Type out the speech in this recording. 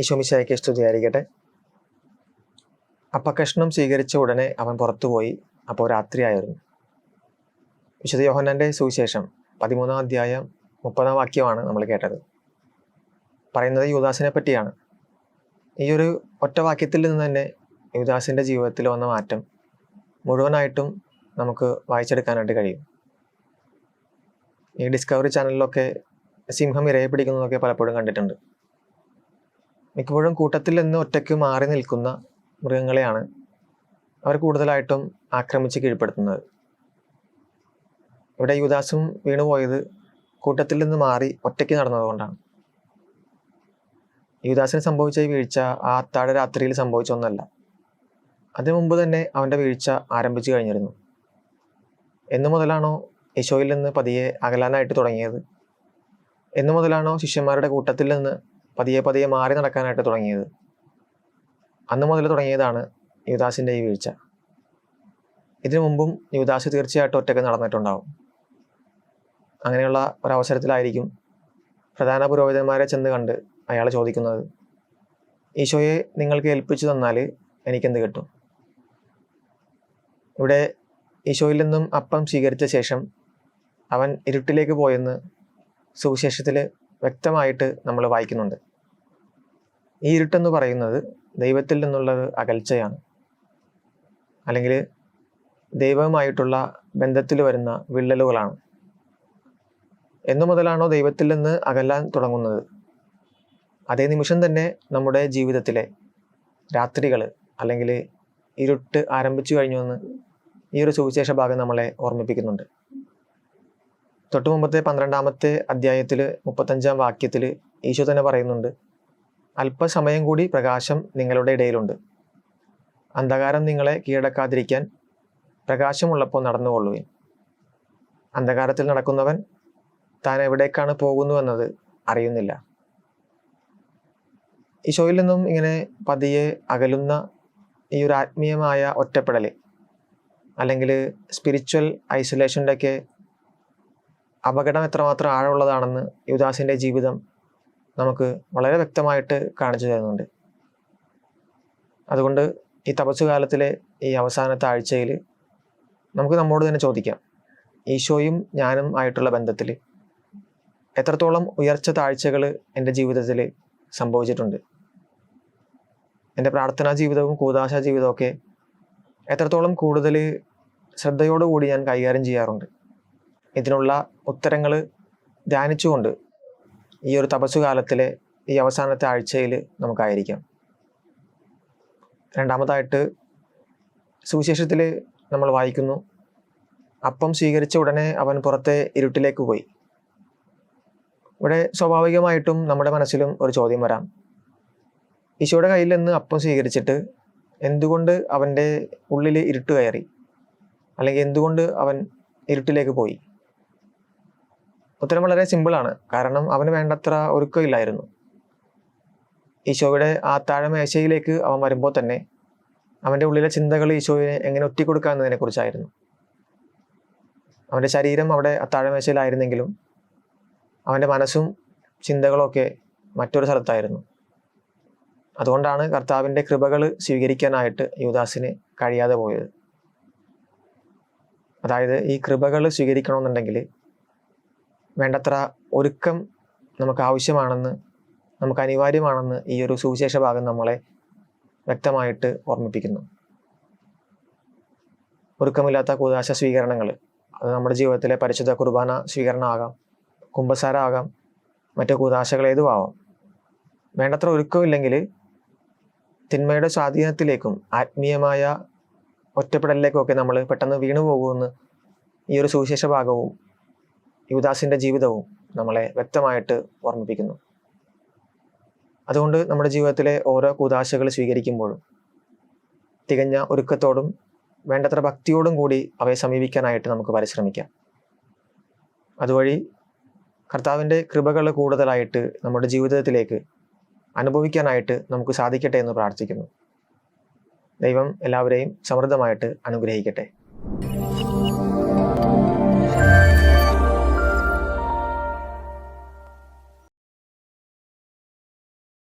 ഈശോമിശിഹായ്ക്ക് സ്തുതിയായിരിക്കട്ടെ. അപ്പക്കഷ്ണം സ്വീകരിച്ച ഉടനെ അവൻ പുറത്തുപോയി. അപ്പോൾ രാത്രിയായിരുന്നു. വിശുദ്ധ യോഹന്നാൻ്റെ സുവിശേഷം 13-ാം അധ്യായം 30-ാം വാക്യമാണ് നമ്മൾ കേട്ടത്. പറയുന്നത് യൂദാസിനെ പറ്റിയാണ്. ഈ ഒരു ഒറ്റ വാക്യത്തിൽ നിന്ന് തന്നെ യൂദാസിൻ്റെ ജീവിതത്തിൽ വന്ന മാറ്റം മുഴുവനായിട്ടും നമുക്ക് വായിച്ചെടുക്കാനായിട്ട് കഴിയും. ഈ ഡിസ്കവറി ചാനലിലൊക്കെ സിംഹം ഇരയെ പിടിക്കുന്നതൊക്കെ പലപ്പോഴും കണ്ടിട്ടുണ്ട്. മിക്കപ്പോഴും കൂട്ടത്തിൽ നിന്ന് ഒറ്റയ്ക്ക് മാറി നിൽക്കുന്ന മൃഗങ്ങളെയാണ് അവർ കൂടുതലായിട്ടും ആക്രമിച്ച് കീഴ്പ്പെടുത്തുന്നത്. ഇവിടെ യൂദാസും വീണുപോയത് കൂട്ടത്തിൽ നിന്ന് മാറി ഒറ്റയ്ക്ക് നടന്നതുകൊണ്ടാണ്. യൂദാസിന് സംഭവിച്ച ഈ വീഴ്ച ആ അത്താഴ രാത്രിയിൽ സംഭവിച്ച ഒന്നല്ല. അതിനു മുമ്പ് തന്നെ അവൻ്റെ വീഴ്ച ആരംഭിച്ചു കഴിഞ്ഞിരുന്നു. എന്നു മുതലാണോ ഈശോയിൽ നിന്ന് പതിയെ അകലാനായിട്ട് തുടങ്ങിയത്? എന്നു മുതലാണോ ശിഷ്യന്മാരുടെ കൂട്ടത്തിൽ നിന്ന് പതിയെ പതിയെ മാറി നടക്കാനായിട്ട് തുടങ്ങിയത്? അന്ന് മുതൽ തുടങ്ങിയതാണ് യൂദാസിൻ്റെ ഈ വീഴ്ച. ഇതിനു മുമ്പും യൂദാസ് തീർച്ചയായിട്ടും ഒറ്റയ്ക്ക് നടന്നിട്ടുണ്ടാവും. അങ്ങനെയുള്ള ഒരവസരത്തിലായിരിക്കും പ്രധാന പുരോഹിതന്മാരെ ചെന്ന് കണ്ട് അയാൾ ചോദിക്കുന്നത്, ഈശോയെ നിങ്ങൾക്ക് ഏൽപ്പിച്ചു തന്നാൽ എനിക്കെന്ത് കിട്ടും? ഇവിടെ ഈശോയിൽ നിന്നും അപ്പം സ്വീകരിച്ച ശേഷം അവൻ ഇരുട്ടിലേക്ക് പോയെന്ന് സുവിശേഷത്തിൽ വ്യക്തമായിട്ട് നമ്മൾ വായിക്കുന്നുണ്ട്. ഈ ഇരുട്ടെന്ന് പറയുന്നത് ദൈവത്തിൽ നിന്നുള്ളത് അകൽച്ചയാണ്, അല്ലെങ്കിൽ ദൈവവുമായിട്ടുള്ള ബന്ധത്തിൽ വരുന്ന വിള്ളലുകളാണ്. എന്നു മുതലാണോ ദൈവത്തിൽ നിന്ന് അകലാൻ തുടങ്ങുന്നത്, അതേ നിമിഷം തന്നെ നമ്മുടെ ജീവിതത്തിലെ രാത്രികൾ അല്ലെങ്കിൽ ഇരുട്ട് ആരംഭിച്ചു കഴിഞ്ഞു എന്ന് ഈ ഒരു സുവിശേഷ ഭാഗം നമ്മളെ ഓർമ്മിപ്പിക്കുന്നുണ്ട്. തൊട്ടു മുമ്പത്തെ 12-ാമത്തെ അധ്യായത്തിൽ 35-ാം വാക്യത്തിൽ ഈശോ തന്നെ പറയുന്നുണ്ട്, അല്പസമയം കൂടി പ്രകാശം നിങ്ങളുടെ ഇടയിലുണ്ട്. അന്ധകാരം നിങ്ങളെ കീഴടക്കാതിരിക്കാൻ പ്രകാശമുള്ളപ്പോൾ നടന്നുകൊള്ളുവിൻ. അന്ധകാരത്തിൽ നടക്കുന്നവൻ താൻ എവിടേക്കാണ് പോകുന്നുവെന്നത് അറിയുന്നില്ല. ഈശോയിൽ നിന്നും ഇങ്ങനെ പതിയെ അകലുന്ന ഈ ഒരു ആത്മീയമായ ഒറ്റപ്പെടൽ അല്ലെങ്കിൽ സ്പിരിച്വൽ ഐസൊലേഷൻ്റെയൊക്കെ അപകടം എത്രമാത്രം ആഴമുള്ളതാണെന്ന് യൂദാസിൻ്റെ ജീവിതം നമുക്ക് വളരെ വ്യക്തമായിട്ട് കാണിച്ചു തരുന്നുണ്ട്. അതുകൊണ്ട് ഈ തപസ്സുകാലത്തിലെ ഈ അവസാനത്തെ ആഴ്ചയിൽ നമുക്ക് നമ്മോട് തന്നെ ചോദിക്കാം, ഈശോയും ഞാനും ആയിട്ടുള്ള ബന്ധത്തിൽ എത്രത്തോളം ഉയർച്ച താഴ്ചകൾ എൻ്റെ ജീവിതത്തിൽ സംഭവിച്ചിട്ടുണ്ട്? എൻ്റെ പ്രാർത്ഥനാ ജീവിതവും കൂദാശ ജീവിതമൊക്കെ എത്രത്തോളം കൂടുതൽ ശ്രദ്ധയോടുകൂടി ഞാൻ കൈകാര്യം ചെയ്യാറുണ്ട്? ഇതിനുള്ള ഉത്തരങ്ങൾ ധ്യാനിച്ചുകൊണ്ട് ഈ ഒരു തപസ്സുകാലത്തിലെ ഈ അവസാനത്തെ ആഴ്ചയിൽ നമുക്കായിരിക്കാം. രണ്ടാമതായിട്ട് സുവിശേഷത്തിൽ നമ്മൾ വായിക്കുന്നു, അപ്പം സ്വീകരിച്ച ഉടനെ അവൻ പുറത്തെ ഇരുട്ടിലേക്ക് പോയി. ഇവിടെ സ്വാഭാവികമായിട്ടും നമ്മുടെ മനസ്സിലും ഒരു ചോദ്യം വരാം, ഈശോയുടെ കയ്യിൽ നിന്ന് അപ്പം സ്വീകരിച്ചിട്ട് എന്തുകൊണ്ട് അവൻ്റെ ഉള്ളിൽ ഇരുട്ട് കയറി? അല്ലെങ്കിൽ എന്തുകൊണ്ട് അവൻ ഇരുട്ടിലേക്ക് പോയി? ഉത്തരം വളരെ സിമ്പിളാണ്. കാരണം അവന് വേണ്ടത്ര ഒരുക്കമില്ലായിരുന്നു. ഈശോയുടെ ആ താഴമേശയിലേക്ക് അവൻ വരുമ്പോൾ തന്നെ അവൻ്റെ ഉള്ളിലെ ചിന്തകൾ ഈശോയെ എങ്ങനെ ഒറ്റിക്കൊടുക്കുക എന്നതിനെ കുറിച്ചായിരുന്നു. അവൻ്റെ ശരീരം അവിടെ താഴമേശയിലായിരുന്നെങ്കിലും അവൻ്റെ മനസ്സും ചിന്തകളൊക്കെ മറ്റൊരു സ്ഥലത്തായിരുന്നു. അതുകൊണ്ടാണ് കർത്താവിൻ്റെ കൃപകൾ സ്വീകരിക്കാനായിട്ട് യൂദാസിന് കഴിയാതെ പോയത്. അതായത് ഈ കൃപകൾ സ്വീകരിക്കണമെന്നുണ്ടെങ്കിൽ വേണ്ടത്ര ഒരുക്കം നമുക്ക് ആവശ്യമാണെന്ന്, നമുക്ക് അനിവാര്യമാണെന്ന് ഈ ഒരു സുവിശേഷ ഭാഗം നമ്മളെ വ്യക്തമായിട്ട് ഓർമ്മിപ്പിക്കുന്നു. ഒരുക്കമില്ലാത്ത കൂദാശ സ്വീകരണങ്ങൾ, അത് നമ്മുടെ ജീവിതത്തിലെ പരിശുദ്ധ കുർബാന സ്വീകരണമാകാം, കുമ്പസാര ആകാം, മറ്റു കൂദാശകൾ ഏതും ആവാം. വേണ്ടത്ര ഒരുക്കമില്ലെങ്കിൽ തിന്മയുടെ സ്വാധീനത്തിലേക്കും ആത്മീയമായ ഒറ്റപ്പെടലിലേക്കും ഒക്കെ നമ്മൾ പെട്ടെന്ന് വീണു പോകുമെന്ന് ഈ ഒരു സുവിശേഷ ഭാഗവും യൂദാസിൻ്റെ ജീവിതവും നമ്മളെ വ്യക്തമായിട്ട് ഓർമ്മിപ്പിക്കുന്നു. അതുകൊണ്ട് നമ്മുടെ ജീവിതത്തിലെ ഓരോ കൂദാശകൾ സ്വീകരിക്കുമ്പോഴും തികഞ്ഞ ഒരുക്കത്തോടും വേണ്ടത്ര ഭക്തിയോടും കൂടി അവയെ സമീപിക്കാനായിട്ട് നമുക്ക് പരിശ്രമിക്കാം. അതുവഴി കർത്താവിൻ്റെ കൃപകൾ കൂടുതലായിട്ട് നമ്മുടെ ജീവിതത്തിലേക്ക് അനുഭവിക്കാനായിട്ട് നമുക്ക് സാധിക്കട്ടെ എന്ന് പ്രാർത്ഥിക്കുന്നു. ദൈവം എല്ലാവരെയും സമൃദ്ധമായിട്ട് അനുഗ്രഹിക്കട്ടെ.